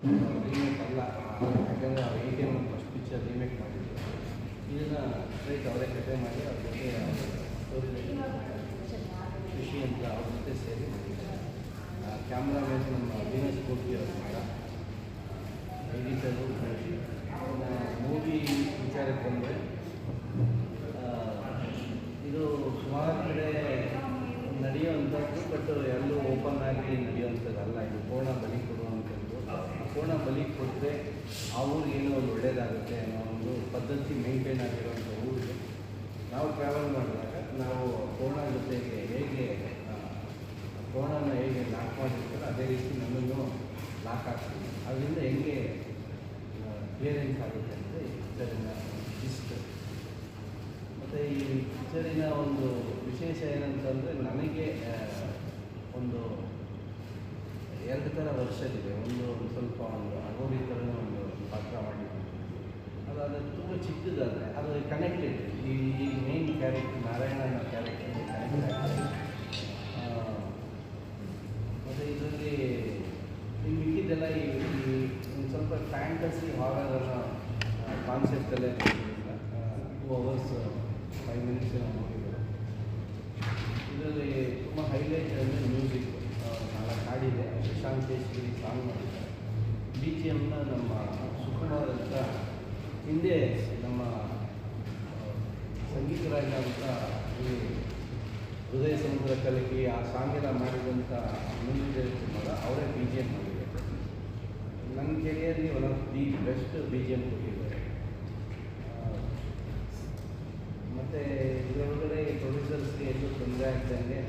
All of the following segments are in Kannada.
ರೀಮೇಕ್ ಅಲ್ಲ. ಯಾಕಂದರೆ ಅವ್ರು ATM ಫಸ್ಟ್ ಪಿಕ್ಚರ್ ರೀಮೇಕ್ ಮಾಡಿದ್ರು. ಇದನ್ನು ಸ್ಟ್ರೈಟ್ ಅವರೇ ಕತೆ ಮಾಡಿ ಅವ್ರ ಜೊತೆ ಸ್ಟೋರಿ ಖುಷಿ ಅಂತ ಅವ್ರ ಜೊತೆ ಸೇರಿ ಕ್ಯಾಮ್ರಾಮನ್ ನಮ್ಮ ಅಭಿನಯ್ ಸ್ಫೂರ್ತಿ ಅವ್ರ ಮಗ, ಎಡಿಟರು ಖುಷಿ. ಮೂವಿ ವಿಚಾರಕ್ಕೆ ಬಂದರೆ ಇದು ಸುಮಾರು ಕಡೆ ನಡೆಯುವಂಥದ್ದು, ಬಟ್ ಎಲ್ಲೂ ಓಪನ್ ಆಗಿ ನಡೆಯುವಂಥದ್ದಲ್ಲ. ಇದು ಪೂರ್ಣ ಬಲಿ ಕೊಡುವಂಥದ್ದು. ಪೂರ್ಣ ಬಲಿ ಕೊಟ್ಟರೆ ಆ ಊರಿಗೆ ಏನೋ ಒಂದು ಒಳ್ಳೆಯದಾಗುತ್ತೆ ಅನ್ನೋ ಒಂದು ಪದ್ಧತಿ ಮೇಂಟೈನ್ ಆಗಿರುವಂಥ ಊರಿಗೆ ನಾವು ಟ್ರಾವೆಲ್ ಮಾಡಿದಾಗ ನಾವು ಪೂರ್ಣ ಜೊತೆಗೆ ಹೇಗೆ ಪೂರ್ಣನ ಹೇಗೆ ಲಾಕ್ ಮಾಡಿರ್ತಾರೆ ಅದೇ ರೀತಿ ನಮ್ಮನ್ನು ಲಾಕ್ ಆಗ್ತೀವಿ. ಅದರಿಂದ ಹೆಂಗೆ ಕ್ಲಿಯರೆನ್ಸ್ ಆಗುತ್ತೆ ಅಂತ ಈ ಪಿಕ್ಚರಿನ ಇಷ್ಟ. ಮತ್ತು ಈ ಪಿಕ್ಚರಿನ ಒಂದು ವಿಶೇಷ ಏನಂತಂದರೆ, ನನಗೆ ಒಂದು ಎರಡು ಥರ ವರ್ಷದಿದೆ. ಒಂದು ಸ್ವಲ್ಪ ಒಂದು ಅಗೋರಿ ಥರನೇ ಒಂದು ಪಾತ್ರ ಮಾಡಿದ್ದೀನಿ. ಅದಾದರೆ ತುಂಬ ಚಿಕ್ಕದಾದರೆ ಅದು ಕನೆಕ್ಟೆಡ್. ಈ ಮೇನ್ ಕ್ಯಾರೆಕ್ಟರ್ ನಾರಾಯಣನ ಕ್ಯಾರೆಕ್ಟರ್ಗೆ ಕನೆಕ್ಟ್ ಆಗ್ತದೆ. ಮತ್ತು ಇದರಲ್ಲಿ ಈ ಮಿಕ್ಕಿದ್ದೆಲ್ಲ ಈ ಒಂದು ಸ್ವಲ್ಪ ಫ್ಯಾಂಟಸಿ ಹಾರರ್ ಕಾನ್ಸೆಪ್ಟಲ್ಲೇ 2 hours 5 minutes ನೋಡಿದ್ದಾರೆ. ಇದರಲ್ಲಿ ತುಂಬ ಹೈಲೈಟ್ ಅಂದರೆ ಮ್ಯೂಸಿಕ್ 4 ಹಾಡಿದೆ. ಶಶಾಂಕೇಶ್ವರಿ ಸಾಂಗ್ ಮಾಡಿದ್ದಾರೆ. BGMನ ನಮ್ಮ ಸುಕುಮಾರ್ ಅಂತ ಹಿಂದೆ ನಮ್ಮ ಸಂಗೀತರಾಜ ಅಂತ ಈ ಹೃದಯ ಸಮುದ್ರ ಕಲಕಿ ಆ ಸಾಂಗೆಲ್ಲ ಮಾಡಿದಂಥ ಮ್ಯೂಸಿಕ್ ಡೈರೆಕ್ಟರ್ ಅವರೇ BGM ಮಾಡಿದ್ದಾರೆ. ನನ್ನ ಕೆರಿಯರ್ಗೆ one of the best BGM ಕೊಟ್ಟಿದ್ದಾರೆ. ಮತ್ತು ಇದರೊಳಗಡೆ ಪ್ರೊಡ್ಯೂಸರ್ಸ್ಗೆ ಎಲ್ಲೂ ತೊಂದರೆ ಆಗ್ದಂಗೆ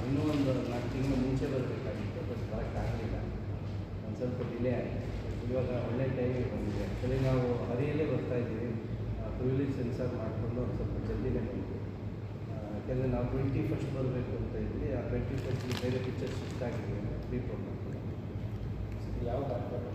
ಇನ್ನೂ ಒಂದು 4 ತಿಂಗಳು ಮುಂಚೆ ಬರಬೇಕಾಗಿತ್ತು, ಬಟ್ ಬರೋಕ್ಕಾಗಲಿಲ್ಲ. ಒಂದು ಸ್ವಲ್ಪ ಡಿಲೇ ಆಯಿತು. ಇವಾಗ ಒಳ್ಳೆ ಟೈಮಿಗೆ ಬಂದಿದೆ. ಆ್ಯಕ್ಚುಲಿ ನಾವು ಹರಿಯಲ್ಲೇ ಬರ್ತಾಯಿದ್ದೀವಿ. ಪ್ರಿವಿಲೇಜ್ ಸೆನ್ಸರ್ ಮಾಡಿಕೊಂಡು ಒಂದು ಸ್ವಲ್ಪ ಜಲ್ದಿನೇ ಬಂತು. ಯಾಕೆಂದರೆ ನಾವು 21st ಬರಬೇಕು ಅಂತ ಇದ್ವಿ. ಆ 21st ಬೇರೆ ಪಿಕ್ಚರ್ ಶಿಫ್ಟ್ ಆಗಿದೆ. 3 4 ಯಾವ್ದು ಆಗ್ತದೆ?